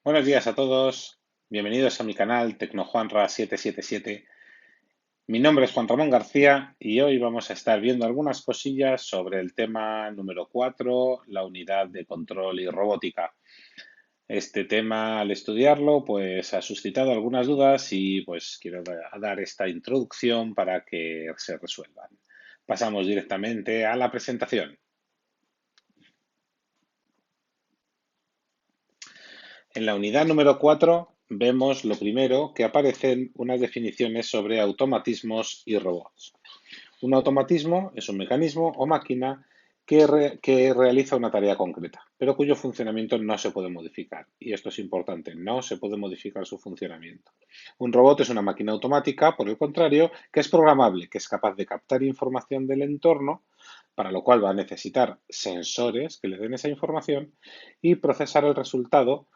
Buenos días a todos, bienvenidos a mi canal TecnoJuanra777. Mi nombre es Juan Ramón García y hoy vamos a estar viendo algunas cosillas sobre el tema número 4, la unidad de control y robótica. Este tema, al estudiarlo, pues ha suscitado algunas dudas y pues quiero dar esta introducción para que se resuelvan. Pasamos directamente a la presentación. En la unidad número 4 vemos lo primero que aparecen unas definiciones sobre automatismos y robots. Un automatismo es un mecanismo o máquina que realiza una tarea concreta, pero cuyo funcionamiento no se puede modificar. Y esto es importante, no se puede modificar su funcionamiento. Un robot es una máquina automática, por el contrario, que es programable, que es capaz de captar información del entorno, para lo cual va a necesitar sensores que le den esa información y procesar el resultado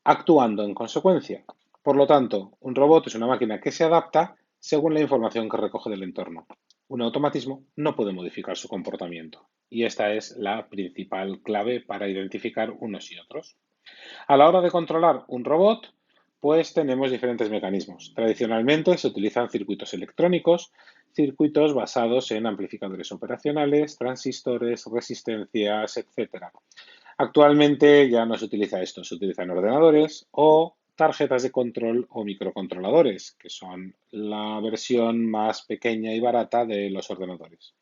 actuando en consecuencia. Por lo tanto, un robot es una máquina que se adapta según la información que recoge del entorno. Un automatismo no puede modificar su comportamiento. Y esta es la principal clave para identificar unos y otros. A la hora de controlar un robot, pues tenemos diferentes mecanismos. Tradicionalmente se utilizan circuitos electrónicos, circuitos basados en amplificadores operacionales, transistores, resistencias, etc. Actualmente ya no se utiliza esto, se utilizan ordenadores o tarjetas de control o microcontroladores, que son la versión más pequeña y barata de los ordenadores.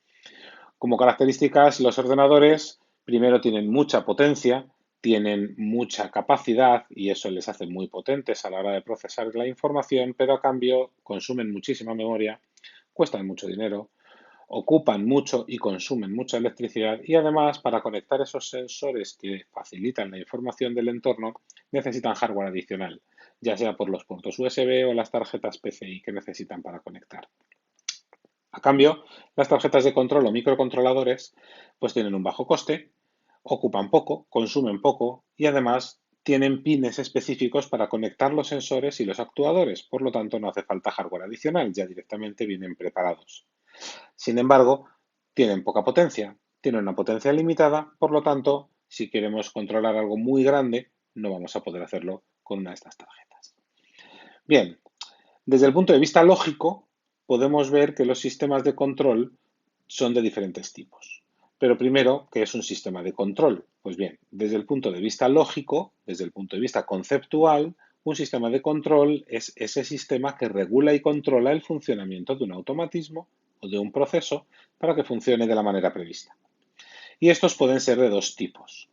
Como características, los ordenadores primero tienen mucha potencia, tienen mucha capacidad y eso les hace muy potentes a la hora de procesar la información, pero a cambio consumen muchísima memoria, cuestan mucho dinero, ocupan mucho y consumen mucha electricidad y además para conectar esos sensores que facilitan la información del entorno necesitan hardware adicional, ya sea por los puertos USB o las tarjetas PCI que necesitan para conectar. A cambio, las tarjetas de control o microcontroladores pues tienen un bajo coste, ocupan poco, consumen poco y además tienen pines específicos para conectar los sensores y los actuadores, por lo tanto no hace falta hardware adicional, ya directamente vienen preparados. Sin embargo, tienen poca potencia, tienen una potencia limitada, por lo tanto, si queremos controlar algo muy grande, no vamos a poder hacerlo con una de estas tarjetas. Bien, desde el punto de vista lógico, podemos ver que los sistemas de control son de diferentes tipos. Pero primero, ¿qué es un sistema de control? Pues bien, desde el punto de vista lógico, desde el punto de vista conceptual, un sistema de control es ese sistema que regula y controla el funcionamiento de un automatismo o de un proceso para que funcione de la manera prevista. Y estos pueden ser de dos tipos.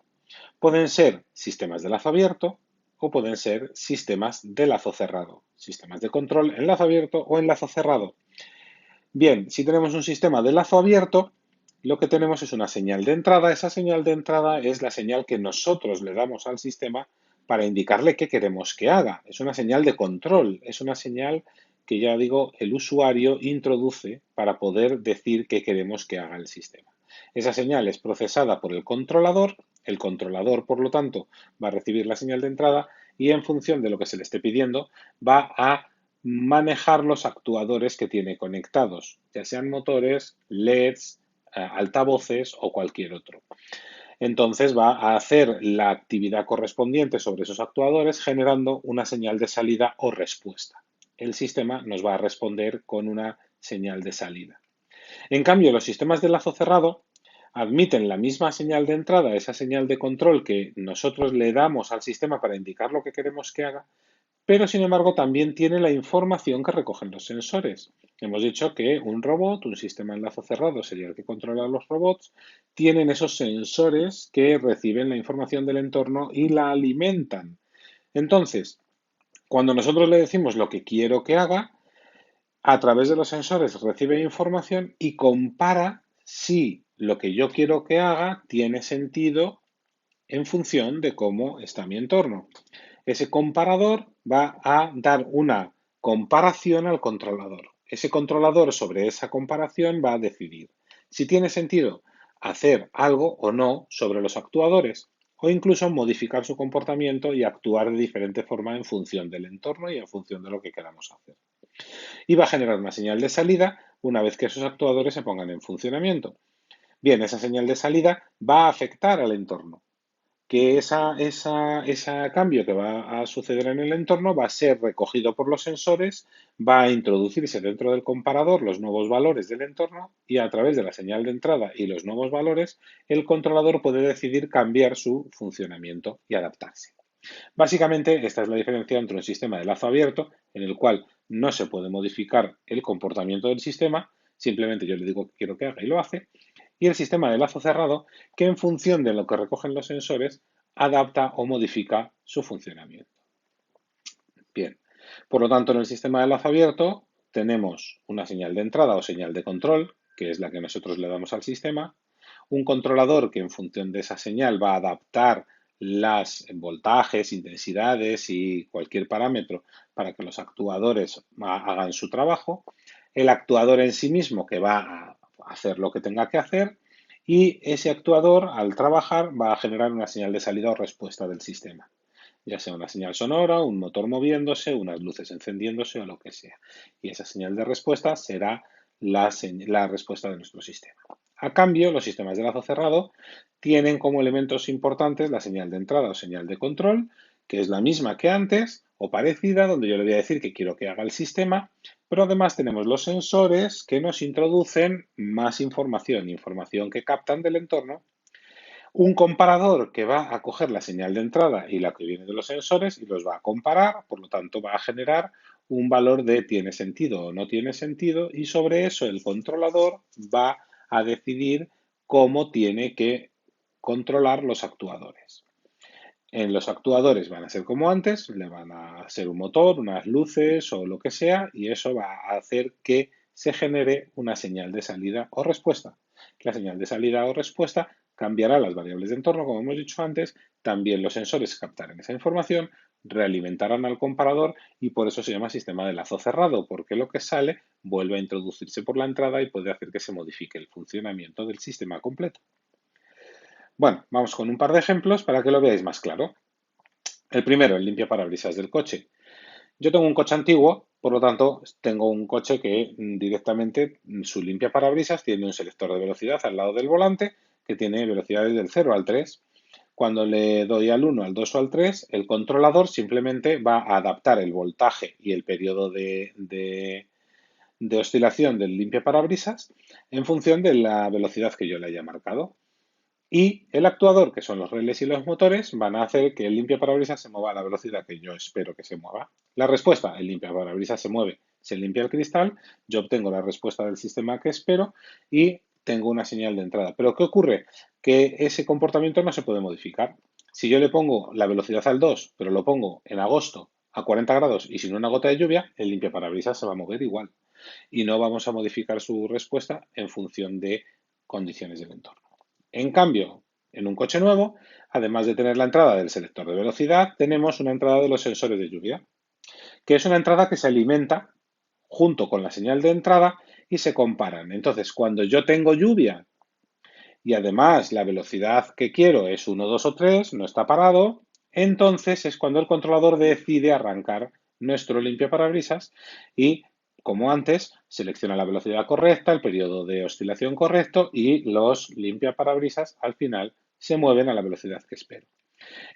Pueden ser sistemas de lazo abierto o pueden ser sistemas de lazo cerrado. Sistemas de control en lazo abierto o en lazo cerrado. Bien, si tenemos un sistema de lazo abierto, lo que tenemos es una señal de entrada. Esa señal de entrada es la señal que nosotros le damos al sistema para indicarle qué queremos que haga. Es una señal de control, es una señal que ya digo, el usuario introduce para poder decir qué queremos que haga el sistema. Esa señal es procesada por el controlador, por lo tanto, va a recibir la señal de entrada y en función de lo que se le esté pidiendo, va a manejar los actuadores que tiene conectados, ya sean motores, LEDs, altavoces o cualquier otro. Entonces va a hacer la actividad correspondiente sobre esos actuadores generando una señal de salida o respuesta. El sistema nos va a responder con una señal de salida. En cambio, los sistemas de lazo cerrado admiten la misma señal de entrada, esa señal de control que nosotros le damos al sistema para indicar lo que queremos que haga, pero sin embargo también tiene la información que recogen los sensores. Hemos dicho que un robot, un sistema de enlace cerrado sería el que controla los robots, tienen esos sensores que reciben la información del entorno y la alimentan. Entonces, cuando nosotros le decimos lo que quiero que haga, a través de los sensores recibe información y compara si lo que yo quiero que haga tiene sentido en función de cómo está mi entorno. Ese comparador va a dar una comparación al controlador. Ese controlador sobre esa comparación va a decidir si tiene sentido hacer algo o no sobre los actuadores o incluso modificar su comportamiento y actuar de diferente forma en función del entorno y en función de lo que queramos hacer. Y va a generar una señal de salida una vez que esos actuadores se pongan en funcionamiento. Bien, esa señal de salida va a afectar al entorno. que ese cambio que va a suceder en el entorno va a ser recogido por los sensores, va a introducirse dentro del comparador los nuevos valores del entorno y a través de la señal de entrada y los nuevos valores, el controlador puede decidir cambiar su funcionamiento y adaptarse. Básicamente, esta es la diferencia entre un sistema de lazo abierto, en el cual no se puede modificar el comportamiento del sistema, simplemente yo le digo que quiero que haga y lo hace, y el sistema de lazo cerrado, que en función de lo que recogen los sensores, adapta o modifica su funcionamiento. Bien, por lo tanto, en el sistema de lazo abierto tenemos una señal de entrada o señal de control, que es la que nosotros le damos al sistema, un controlador que en función de esa señal va a adaptar las voltajes, intensidades y cualquier parámetro para que los actuadores hagan su trabajo, el actuador en sí mismo que va a hacer lo que tenga que hacer y ese actuador al trabajar va a generar una señal de salida o respuesta del sistema, ya sea una señal sonora, un motor moviéndose, unas luces encendiéndose o lo que sea. Y esa señal de respuesta será la respuesta de nuestro sistema. A cambio, los sistemas de lazo cerrado tienen como elementos importantes la señal de entrada o señal de control, que es la misma que antes o parecida, donde yo le voy a decir que quiero que haga el sistema, pero además tenemos los sensores que nos introducen más información, información que captan del entorno, un comparador que va a coger la señal de entrada y la que viene de los sensores y los va a comparar, por lo tanto va a generar un valor de tiene sentido o no tiene sentido y sobre eso el controlador va a decidir cómo tiene que controlar los actuadores. En los actuadores van a ser como antes, le van a hacer un motor, unas luces o lo que sea, y eso va a hacer que se genere una señal de salida o respuesta. La señal de salida o respuesta cambiará las variables de entorno, como hemos dicho antes, también los sensores captarán esa información, realimentarán al comparador y por eso se llama sistema de lazo cerrado, porque lo que sale vuelve a introducirse por la entrada y puede hacer que se modifique el funcionamiento del sistema completo. Bueno, vamos con un par de ejemplos para que lo veáis más claro. El primero, el limpiaparabrisas del coche. Yo tengo un coche antiguo, por lo tanto, tengo un coche que directamente su limpiaparabrisas tiene un selector de velocidad al lado del volante que tiene velocidades del 0 al 3. Cuando le doy al 1, al 2 o al 3, el controlador simplemente va a adaptar el voltaje y el periodo de oscilación del limpiaparabrisas en función de la velocidad que yo le haya marcado. Y el actuador, que son los relés y los motores, van a hacer que el limpiaparabrisas se mueva a la velocidad que yo espero que se mueva. La respuesta, el limpiaparabrisas se mueve, se limpia el cristal, yo obtengo la respuesta del sistema que espero y tengo una señal de entrada. Pero ¿qué ocurre? Que ese comportamiento no se puede modificar. Si yo le pongo la velocidad al 2, pero lo pongo en agosto a 40 grados y sin una gota de lluvia, el limpiaparabrisas se va a mover igual. Y no vamos a modificar su respuesta en función de condiciones del entorno. En cambio, en un coche nuevo, además de tener la entrada del selector de velocidad, tenemos una entrada de los sensores de lluvia, que es una entrada que se alimenta junto con la señal de entrada y se comparan. Entonces, cuando yo tengo lluvia y además la velocidad que quiero es 1, 2 o 3, no está parado, entonces es cuando el controlador decide arrancar nuestro limpiaparabrisas y, como antes, selecciona la velocidad correcta, el periodo de oscilación correcto y los limpiaparabrisas al final se mueven a la velocidad que espero.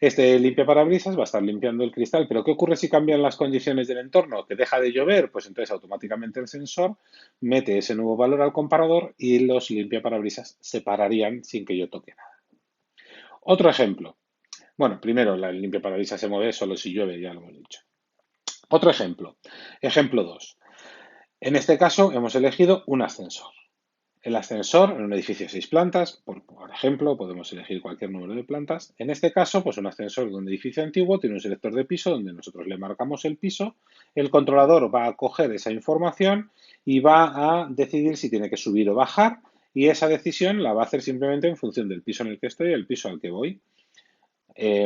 Este limpiaparabrisas va a estar limpiando el cristal, pero ¿qué ocurre si cambian las condiciones del entorno? ¿Que deja de llover? Pues entonces automáticamente el sensor mete ese nuevo valor al comparador y los limpiaparabrisas se pararían sin que yo toque nada. Otro ejemplo. Bueno, primero, el limpiaparabrisas se mueve solo si llueve, ya lo hemos dicho. Otro ejemplo. Ejemplo 2. En este caso hemos elegido un ascensor. El ascensor en un edificio de 6 plantas, por ejemplo, podemos elegir cualquier número de plantas. En este caso, pues un ascensor de un edificio antiguo tiene un selector de piso donde nosotros le marcamos el piso. El controlador va a coger esa información y va a decidir si tiene que subir o bajar. Y esa decisión la va a hacer simplemente en función del piso en el que estoy y el piso al que voy.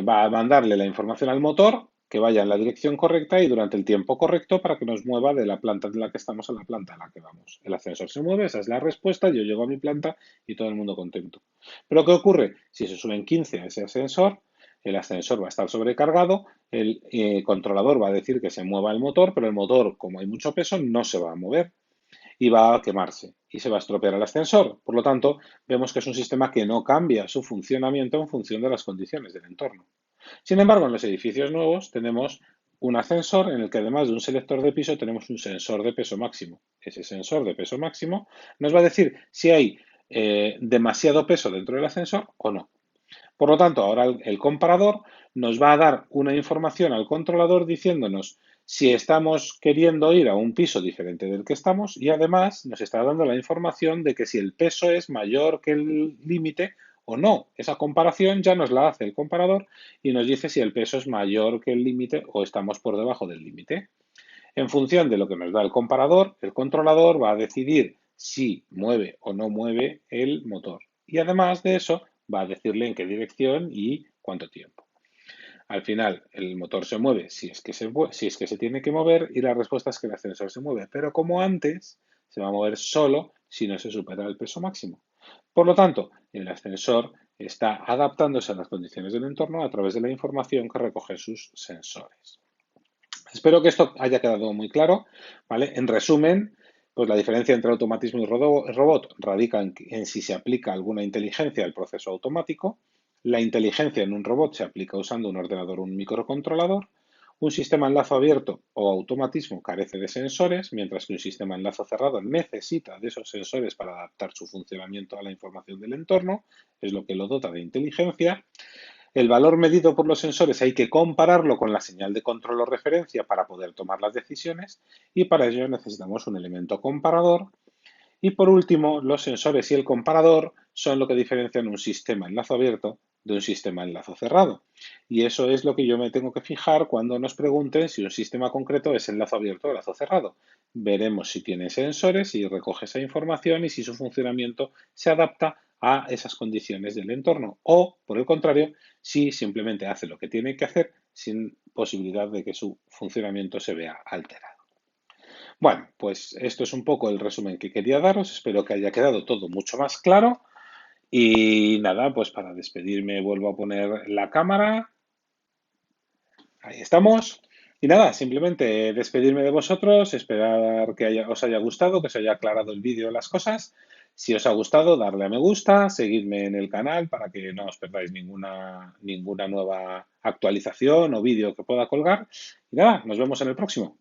Va a mandarle la información al motor que vaya en la dirección correcta y durante el tiempo correcto para que nos mueva de la planta en la que estamos a la planta en la que vamos. El ascensor se mueve, esa es la respuesta, yo llego a mi planta y todo el mundo contento. Pero ¿qué ocurre? Si se suben 15 a ese ascensor, el ascensor va a estar sobrecargado, el controlador va a decir que se mueva el motor, pero el motor, como hay mucho peso, no se va a mover y va a quemarse. y se va a estropear el ascensor. Por lo tanto, vemos que es un sistema que no cambia su funcionamiento en función de las condiciones del entorno. Sin embargo, en los edificios nuevos tenemos un ascensor en el que además de un selector de piso tenemos un sensor de peso máximo. Ese sensor de peso máximo nos va a decir si hay demasiado peso dentro del ascensor o no. Por lo tanto, ahora el comparador nos va a dar una información al controlador diciéndonos si estamos queriendo ir a un piso diferente del que estamos y además nos está dando la información de que si el peso es mayor que el límite o no. Esa comparación ya nos la hace el comparador y nos dice si el peso es mayor que el límite o estamos por debajo del límite. En función de lo que nos da el comparador, el controlador va a decidir si mueve o no mueve el motor. Y además de eso, va a decirle en qué dirección y cuánto tiempo. Al final, el motor se mueve si es que se tiene que mover y la respuesta es que el ascensor se mueve. Pero como antes, se va a mover solo si no se supera el peso máximo. Por lo tanto, el ascensor está adaptándose a las condiciones del entorno a través de la información que recoge sus sensores. Espero que esto haya quedado muy claro, ¿vale? En resumen, pues la diferencia entre automatismo y robot radica en si se aplica alguna inteligencia al proceso automático. La inteligencia en un robot se aplica usando un ordenador o un microcontrolador. Un sistema en lazo abierto o automatismo carece de sensores, mientras que un sistema en lazo cerrado necesita de esos sensores para adaptar su funcionamiento a la información del entorno, es lo que lo dota de inteligencia. El valor medido por los sensores hay que compararlo con la señal de control o referencia para poder tomar las decisiones y para ello necesitamos un elemento comparador. Y por último, los sensores y el comparador son lo que diferencian un sistema en lazo abierto de un sistema en lazo cerrado. Y eso es lo que yo me tengo que fijar cuando nos pregunten si un sistema concreto es en lazo abierto o lazo cerrado. Veremos si tiene sensores y recoge esa información y si su funcionamiento se adapta a esas condiciones del entorno. O, por el contrario, si simplemente hace lo que tiene que hacer sin posibilidad de que su funcionamiento se vea alterado. Bueno, pues esto es un poco el resumen que quería daros. Espero que haya quedado todo mucho más claro. Y nada, pues para despedirme vuelvo a poner la cámara. Ahí estamos. Y nada, simplemente despedirme de vosotros, esperar que os haya gustado, que os haya aclarado el vídeo las cosas. Si os ha gustado, darle a me gusta, seguidme en el canal para que no os perdáis ninguna nueva actualización o vídeo que pueda colgar. Y nada, nos vemos en el próximo.